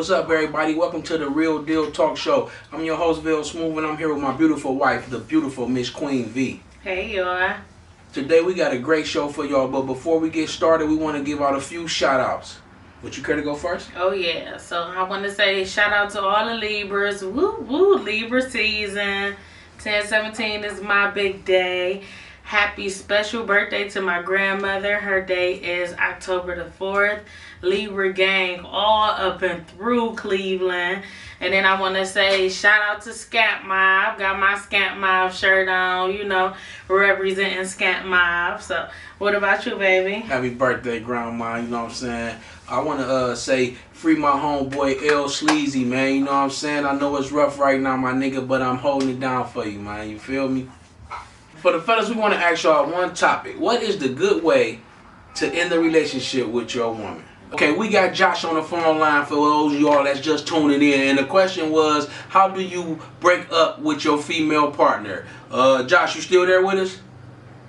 What's up, everybody? Welcome to the Real Deal Talk Show. I'm your host, Vil Smooth, and I'm here with my beautiful wife, the beautiful Miss Queen V. Hey, y'all. Today we got a great show for y'all, but before we get started, we want to give out a few shout-outs. Would you care to go first? Oh, yeah. So I want to say shout out to all the Libras. Woo, woo, Libra season. 10/17 is my big day. Happy special birthday to my grandmother. Her day is October the 4th. Libra gang all up and through Cleveland. And then I want to say shout out to Scamp Mob. Got my Scamp Mob shirt on, you know, representing Scamp Mob. So what about you, baby? Happy birthday, Grandma. You know what I'm saying? I want to say free my homeboy L Sleazy, man. You know what I'm saying? I know it's rough right now, my nigga, but I'm holding it down for you, man. You feel me? For the fellas, we want to ask y'all one topic. What is the good way to end the relationship with your woman? Okay, we got Josh on the phone line for those of y'all that's just tuning in. And the question was, how do you break up with your female partner? Josh, you still there with us?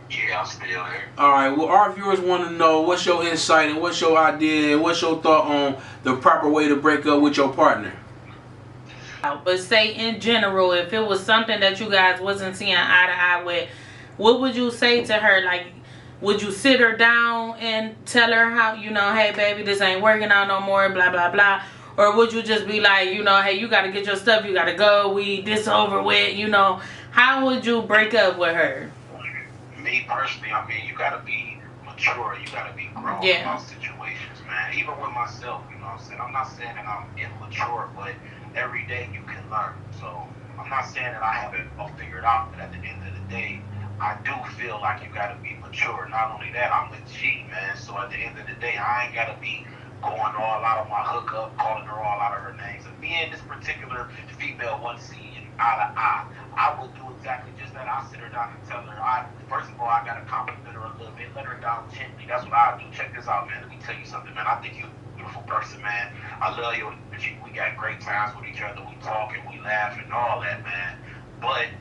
Yeah, I'm still here. All right, well, our viewers want to know what's your insight and what's your idea and what's your thought on the proper way to break up with your partner. But say in general, if it was something that you guys wasn't seeing eye to eye with, what would you say to her? Like, would you sit her down and tell her how, you know, hey, baby, this ain't working out no more, blah, blah, blah? Or would you just be like, you know, hey, you got to get your stuff, you got to go, this over with, you know? How would you break up with her? Me personally, I mean, you got to be mature, you got to be grown about situations, man. Even with myself, you know what I'm saying? I'm not saying that I'm immature, but every day you can learn. So I'm not saying that I have it all figured out, but at the end of the day, I do feel like you gotta be mature. Not only that, I'm a G, man. So at the end of the day, I ain't gotta be going all out of my hookup, calling her all out of her names. If me and this particular female wasn't seeing eye to eye, I would do exactly just that. I'll sit her down and tell her, first of all, I gotta compliment her a little bit, let her down gently. That's what I do. Check this out, man. Let me tell you something, man. I think you're a beautiful person, man. I love you. We got great times with each other. We talk and we laugh and all that, man. But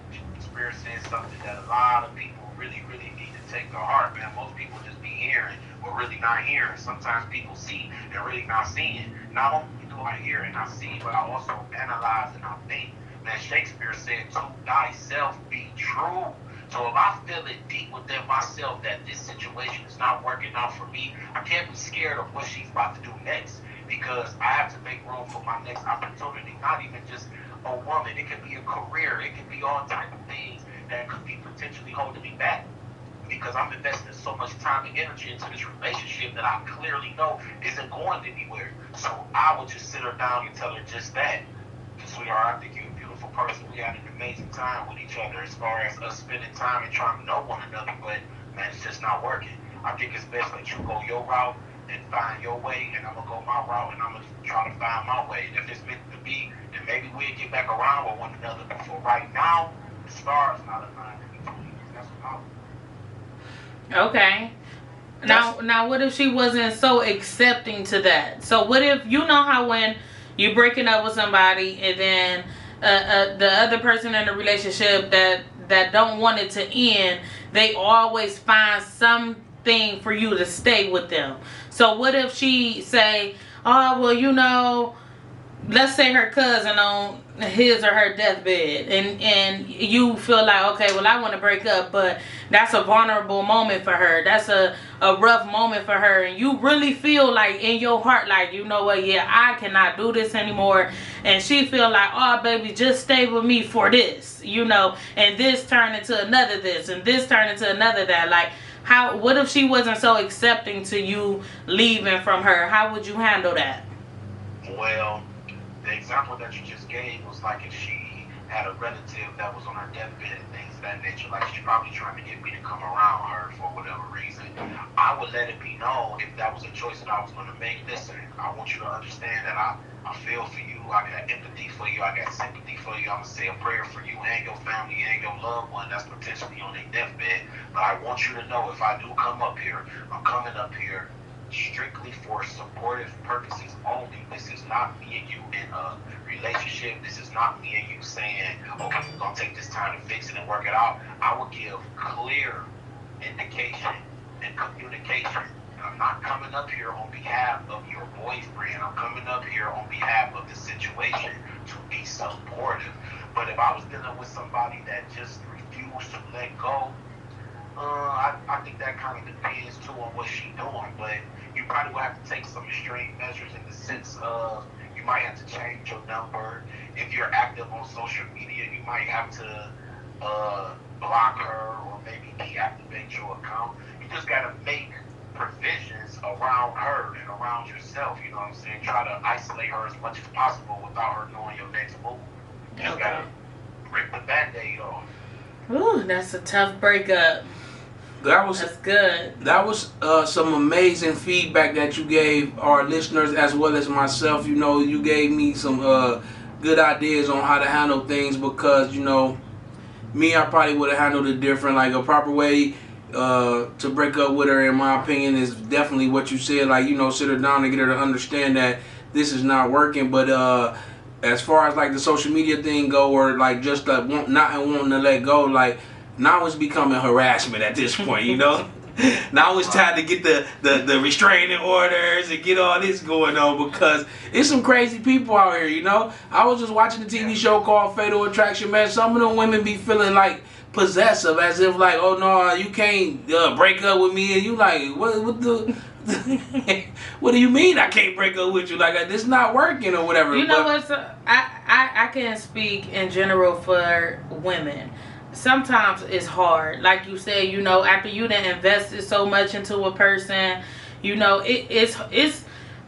Spirit says something that a lot of people really, really need to take to heart, man. Most people just be hearing, but really not hearing. Sometimes people see and really not seeing. Not only do I hear and I see, but I also analyze and I think. Man, Shakespeare said, to thyself be true. So if I feel it deep within myself that this situation is not working out for me, I can't be scared of what she's about to do next, because I have to make room for my next opportunity. Not even just a woman, it could be a career, it could be all type of things that could be potentially holding me back, because I'm investing so much time and energy into this relationship that I clearly know isn't going anywhere. So I would just sit her down and tell her just that. Sweetheart, I think you're a beautiful person. We had an amazing time with each other as far as us spending time and trying to know one another, but man, it's just not working. I think it's best that you go your route and find your way, and I'm gonna go my route and I'm gonna try to find my way. And if it's meant to be, then maybe we'll get back around with one another. But for right now, the stars not aligned in between us. That's what I would. Okay. Now, what if she wasn't so accepting to that? So what if, you know how when you're breaking up with somebody and then the other person in the relationship that don't want it to end, they always find something for you to stay with them. So what if she say, oh, well, you know, let's say her cousin on his or her deathbed, and you feel like, okay, well, I want to break up, but that's a vulnerable moment for her. That's a rough moment for her, and you really feel like in your heart, like, you know what, yeah, I cannot do this anymore. And she feel like, oh, baby, just stay with me for this, you know, and this turned into another this, and this turned into another that. Like, what if she wasn't so accepting to you leaving from her? How would you handle that? Well, the example that you just gave was like if she had a relative that was on her deathbed and things of that nature, like she's probably trying to get me to come around her for whatever reason. I would let it be known if that was a choice that I was going to make. Listen, I want you to understand that I feel for you. I got empathy for you. I got sympathy for you. I'm going to say a prayer for you and your family and your loved one that's potentially on their deathbed. But I want you to know, if I do come up here, I'm coming up here strictly for supportive purposes only. This is not me and you in a relationship. This is not me and you saying, okay, we're going to take this time to fix it and work it out. I will give clear indication and communication I'm not coming up here on behalf of your boyfriend. I'm coming up here on behalf of the situation to be supportive. But if I was dealing with somebody that just refused to let go, I think that kind of depends too on what she's doing. But you probably will have to take some extreme measures in the sense of you might have to change your number. If you're active on social media, you might have to block her or maybe deactivate your account. You just gotta make provisions around her and around yourself, you know what I'm saying? Try to isolate her as much as possible without her knowing your next move. You just gotta rip the band-aid off. Ooh, that's a tough breakup. That's good. That was some amazing feedback that you gave our listeners as well as myself. You know, you gave me some good ideas on how to handle things because, you know, me, I probably would have handled it different. Like, a proper way to break up with her, in my opinion, is definitely what you said. Like, you know, sit her down and get her to understand that this is not working. But as far as like the social media thing go, or like just not wanting to let go, like now it's becoming harassment at this point, you know. Now it's time to get the restraining orders and get all this going on because it's some crazy people out here, you know. I was just watching a TV show called Fatal Attraction, man. Some of them women be feeling like possessive, as if like, oh no, you can't break up with me, and you like, what the what do you mean I can't break up with you? Like, this not working or whatever. You know what's I can't speak in general for women. Sometimes it's hard, like you said, you know, after you done invested so much into a person, you know, it's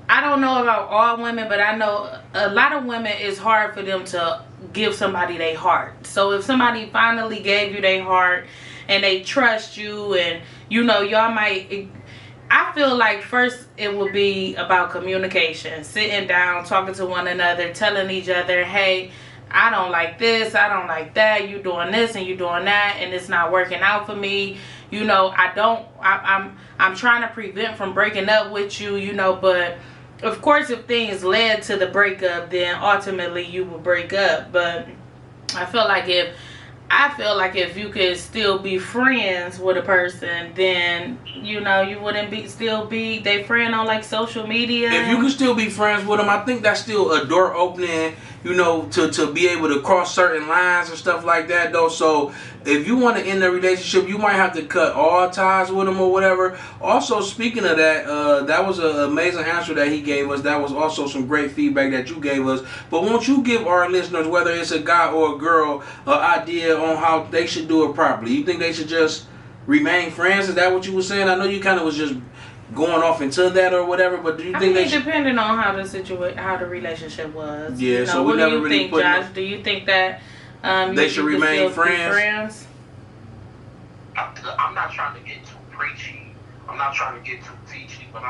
I don't know about all women, but I know a lot of women, it's hard for them to give somebody their heart. So if somebody finally gave you their heart and they trust you, and you know, y'all might, I feel like first it will be about communication, sitting down, talking to one another, telling each other, hey, I don't like this, I don't like that, you doing this and you doing that, and it's not working out for me. You know, I'm trying to prevent from breaking up with you, you know, but of course if things led to the breakup, then ultimately you will break up. But I feel like if you could still be friends with a person, then you know you wouldn't still be their friend on like social media. If you could still be friends with them, I think that's still a door opening, you know, to be able to cross certain lines and stuff like that, though. So if you want to end the relationship, you might have to cut all ties with them or whatever. Also, speaking of that, that was an amazing answer that he gave us. That was also some great feedback that you gave us. But won't you give our listeners, whether it's a guy or a girl, an idea on how they should do it properly? You think they should just remain friends? Is that what you were saying? I know you kind of was just going off into that or whatever, but do you think they should? Depending on how the relationship was. Yeah, you know, so we never really put. Josh, do you think that they should remain friends? I'm not trying to get too preachy. I'm not trying to get too teachy, but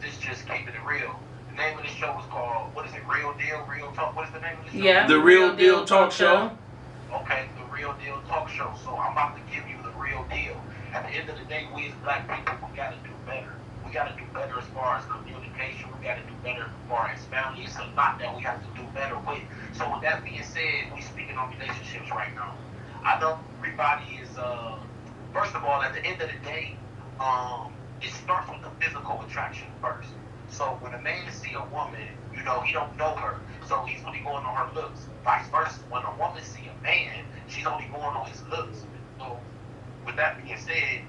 this just keeping it real. The name of the show is called, what is it? Real Deal, Real Talk. What is the name of the show? Yeah, The Real Deal Talk Show. Okay, The Real Deal Talk Show. So I'm about to give you the real deal. At the end of the day, we as black people, we got to do better. We got to do better as far as communication. We got to do better as far as family. It's a lot that we have to do better with. So with that being said, we speaking on relationships right now. I know everybody is, first of all, at the end of the day, it starts with the physical attraction first. So when a man see a woman, you know, he don't know her, so he's only going on her looks. Vice versa, when a woman see a man, she's only going on his looks. So with that being said,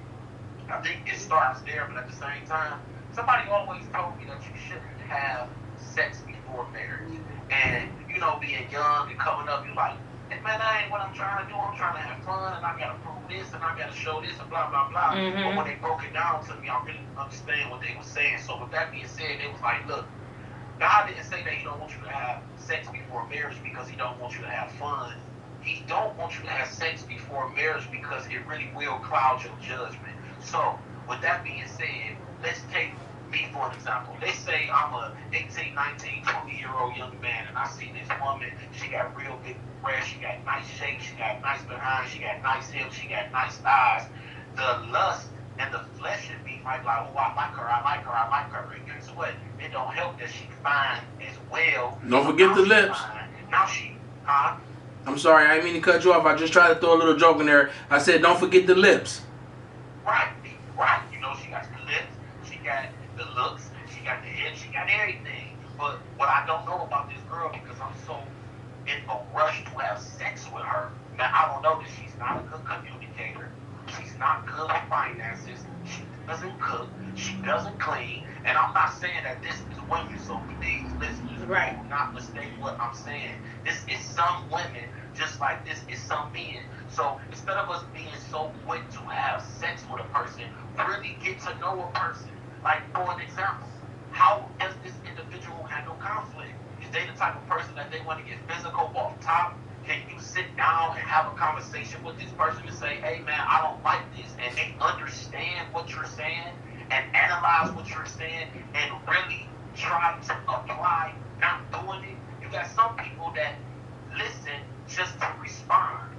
I think it starts there, but at the same time, somebody always told me that you shouldn't have sex before marriage. And, you know, being young and coming up, you're like, hey, man, that ain't what I'm trying to do. I'm trying to have fun, and I got to prove this, and I got to show this, and blah, blah, blah. Mm-hmm. But when they broke it down to me, I really understand what they were saying. So with that being said, it was like, look, God didn't say that he don't want you to have sex before marriage because he don't want you to have fun. He don't want you to have sex before marriage because it really will cloud your judgment. So, with that being said, let's take me for an example. Let's say I'm a 18, 19, 20-year-old young man, and I see this woman. She got real big breasts, she got nice shape, she got nice behind, she got nice hips, she got nice thighs. The lust and the flesh in me might be like, oh, I like her, I like her, I like her. And guess what? It don't help that she fine as well. Don't forget the lips. Now she, I'm sorry, I didn't mean to cut you off. I just tried to throw a little joke in there. I said, don't forget the lips. Right. You know, she got the lips. She got in a rush to have sex with her. Now, I don't know that she's not a good communicator. She's not good with finances. She doesn't cook. She doesn't clean. And I'm not saying that this is women, so please, listeners, right, do not mistake what I'm saying. This is some women, just like this is some men. So instead of us being so quick to have sex with a person, really get to know a person. Like, for an example, how does this individual handle conflict? Is they the type of person that they want to get physical off top? Can you sit down and have a conversation with this person and say, hey man, I don't like this, and they understand what you're saying and analyze what you're saying and really try to apply, not doing it? You got some people that listen just to respond.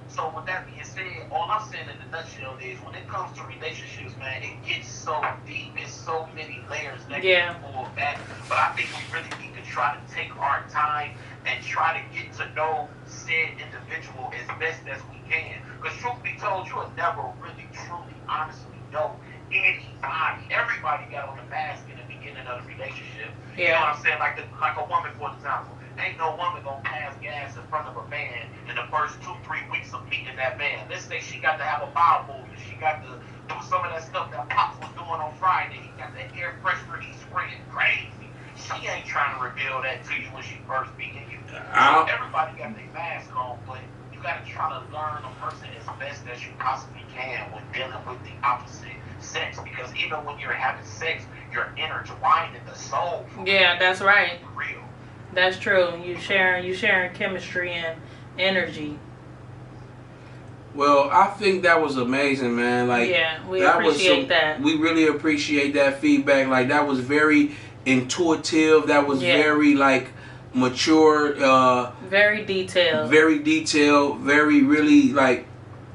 So with that being said, all I'm saying in a nutshell is when it comes to relationships, man, it gets so deep. It's so many layers that can pull back. But I think we really need to try to take our time and try to get to know said individual as best as we can. Because truth be told, you will never really, truly, honestly know anybody. Everybody got on the mask in the beginning of the relationship. You know what I'm saying? Like a woman, for example. Ain't no woman gonna pass gas in front of a man in the first 2-3 weeks of meeting that man. Let's say she got to have a bowel movement. She got to do some of that stuff that Pops was doing on Friday. He got the air freshener he's spraying crazy. She ain't trying to reveal that to you when she first meeting you. So everybody got their mask on, but you gotta try to learn a person as best as you possibly can when dealing with the opposite sex. Because even when you're having sex, you're intertwined in the soul. Yeah, that's right. Real. That's true. You sharing chemistry and energy. Well, I think that was amazing, man. Like, we appreciate that. We really appreciate that feedback. Like, that was very intuitive. That was very like mature. Very detailed. Very detailed. Very really like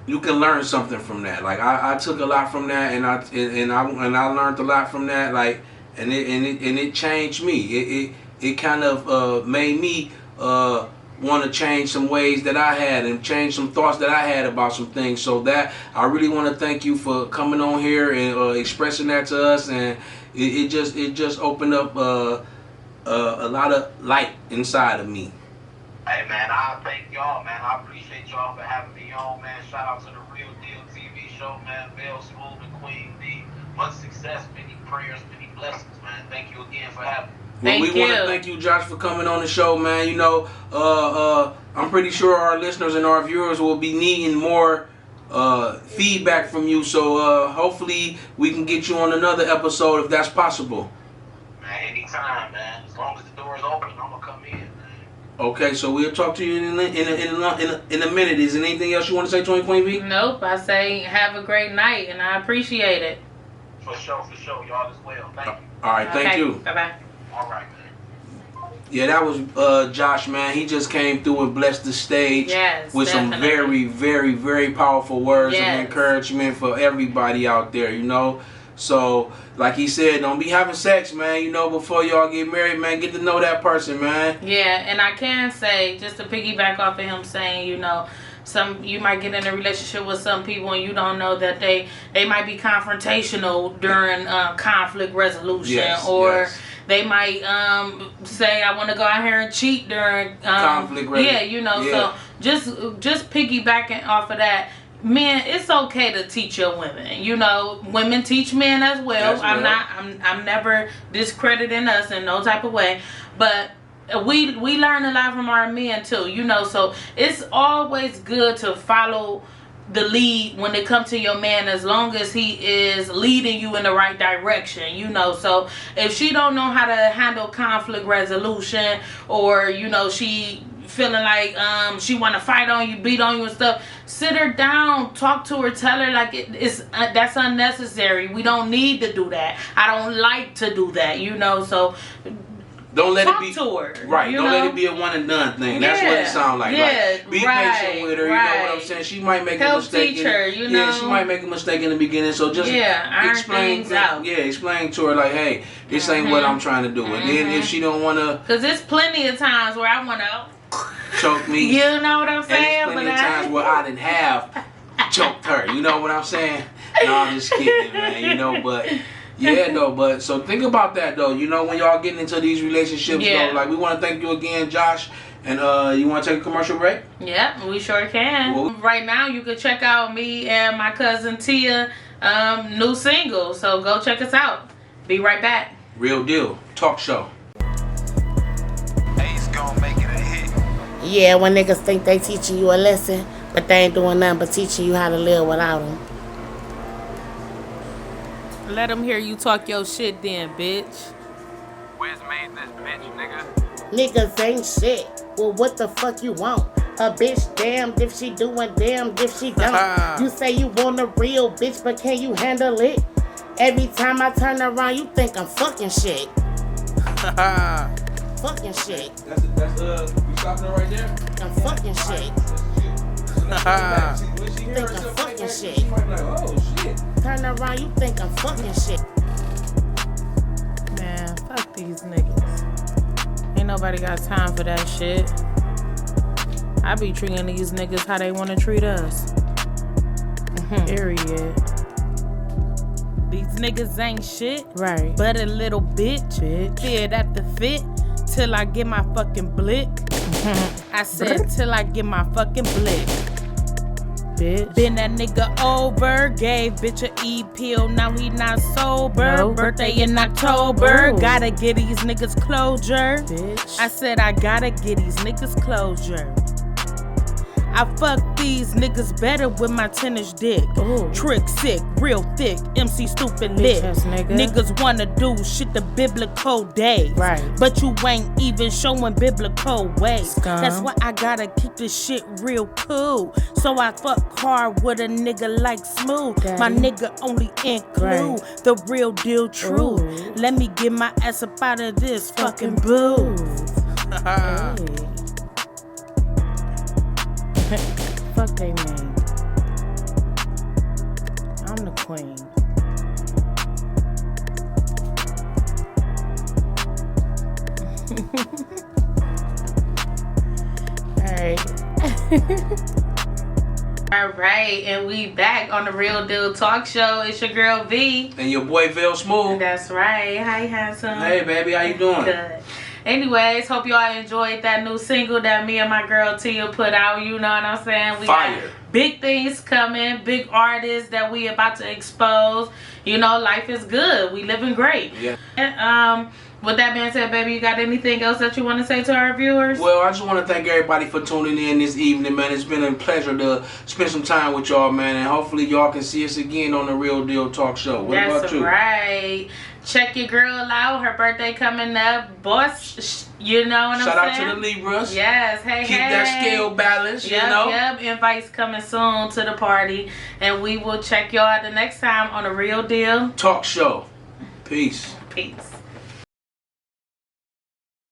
you can learn something from that. Like I took a lot from that, and I learned a lot from that. Like, and it changed me. It kind of made me want to change some ways that I had and change some thoughts that I had about some things. So that I really want to thank you for coming on here and expressing that to us, and it just opened up a lot of light inside of me. Hey man, I thank y'all, man. I appreciate y'all for having me on, man. Shout out to the Real Deal TV show, man. Bell Smooth and Queen D. Much success, many prayers, many blessings, man. Thank you again for having me. Well, we want to thank you, Josh, for coming on the show, man. You know, I'm pretty sure our listeners and our viewers will be needing more feedback from you. So hopefully we can get you on another episode if that's possible. Man, anytime, man. As long as the door is open, I'm gonna come in, man. Okay, so we'll talk to you in a minute. Is there anything else you want to say, Tony Queen B? Nope. I say have a great night, and I appreciate it. For sure, y'all as well. Thank you. All right, thank you. Bye-bye. All right, man. Yeah, that was Josh, man. He just came through and blessed the stage with some very, very, very powerful words of encouragement for everybody out there, you know. So, like he said, don't be having sex, man, you know, before y'all get married, man. Get to know that person, man. Yeah, and I can say, just to piggyback off of him saying, you know, you might get in a relationship with some people and you don't know that they might be confrontational during conflict resolution, they might say, I want to go out here and cheat during conflict resolution. Yeah, you know, so just piggybacking off of that, men, it's okay to teach your women. You know, women teach men as well. I'm never discrediting us in no type of way, but we learn a lot from our men too, you know, so it's always good to follow the lead when it comes to your man, as long as he is leading you in the right direction, you know. So if she don't know how to handle conflict resolution, or you know, she feeling like she want to fight on you, beat on you and stuff, sit her down, talk to her, tell her like it's that's unnecessary. We don't need to do that. I don't like to do that, you know. So don't let talk it be to her, right. Don't let it be a one and done thing. That's what it sounds like. Like, be patient with her. You know what I'm saying? She might make a mistake. Teach her, you know? Yeah, she might make a mistake in the beginning. So just explain things out. Yeah, explain to her like, hey, this ain't what I'm trying to do. And then if she don't wanna, because there's plenty of times where I wanna choke me. You know what I'm saying? And there's plenty of times where I didn't have choked her. You know what I'm saying? No, I'm just kidding, man. You know, but. Yeah, no, but so think about that though. You know, when y'all getting into these relationships, though, like we want to thank you again, Josh, And you want to take a commercial break? Yep, we sure can. Well, right now, you can check out me and my cousin Tia new single. So go check us out. Be right back. Real Deal Talk Show. Ace gon' make it a hit. Yeah, when niggas think they teaching you a lesson, but they ain't doing nothing but teaching you how to live without them. Let them hear you talk your shit then, bitch. Wiz made this bitch, nigga. Niggas ain't shit. Well, what the fuck you want? A bitch damned if she doing, damned if she don't. You say you want a real bitch, but can you handle it? Every time I turn around, you think I'm fucking shit. Fucking shit. That's you stopping it right there? I'm fucking shit. When she hear Think I'm herself fucking like that, shit. she might be like, oh shit. Turn around, you think I'm fucking shit. Man, fuck these niggas. Ain't nobody got time for that shit. I be treating these niggas how they want to treat us. Period. These niggas ain't shit. Right. But a little bitch. Fit at the fit till I get my fucking blick. I said till I get my fucking blick. Bitch. Been that nigga over, gave bitch a E-pill, now he not sober. No. Birthday in October, Ooh. gotta get these niggas closure. Bitch. I said I gotta get these niggas closure. I fuck these niggas better with my tennis dick. Ooh. Trick sick, real thick, MC stupid lit. Bitch ass nigga. Niggas wanna do shit the biblical days. Right. But you ain't even showing biblical ways. Scum. That's why I gotta keep this shit real cool. So I fuck hard with a nigga like Smooth. Daddy. My nigga only include Right. the real deal truth. Ooh. Let me get my ass up out of this fucking booth. Fuck they name. I'm the queen. Alright, and we back on the Real Deal Talk Show. It's your girl V. And your boy Vil Smooth. That's right. Hi, handsome. Hey baby, how you doing? Good. Anyways, hope y'all enjoyed that new single that me and my girl Tia put out. You know what I'm saying? We Fire. got big things coming, big artists that we about to expose. You know, life is good. We living great. Yeah. And, with that being said, baby, you got anything else that you want to say to our viewers? Well, I just want to thank everybody for tuning in this evening, man. It's been a pleasure to spend some time with y'all, man. And hopefully y'all can see us again on the Real Deal Talk Show. What That's about you? right. Check your girl out. Her birthday coming up. Boss, you know what Shout I'm out saying? to the Libras. Yes, hey, Keep hey. that scale balanced, you know. Yep. Invites coming soon to the party. And we will check y'all the next time on the Real Deal Talk Show. Peace. Peace.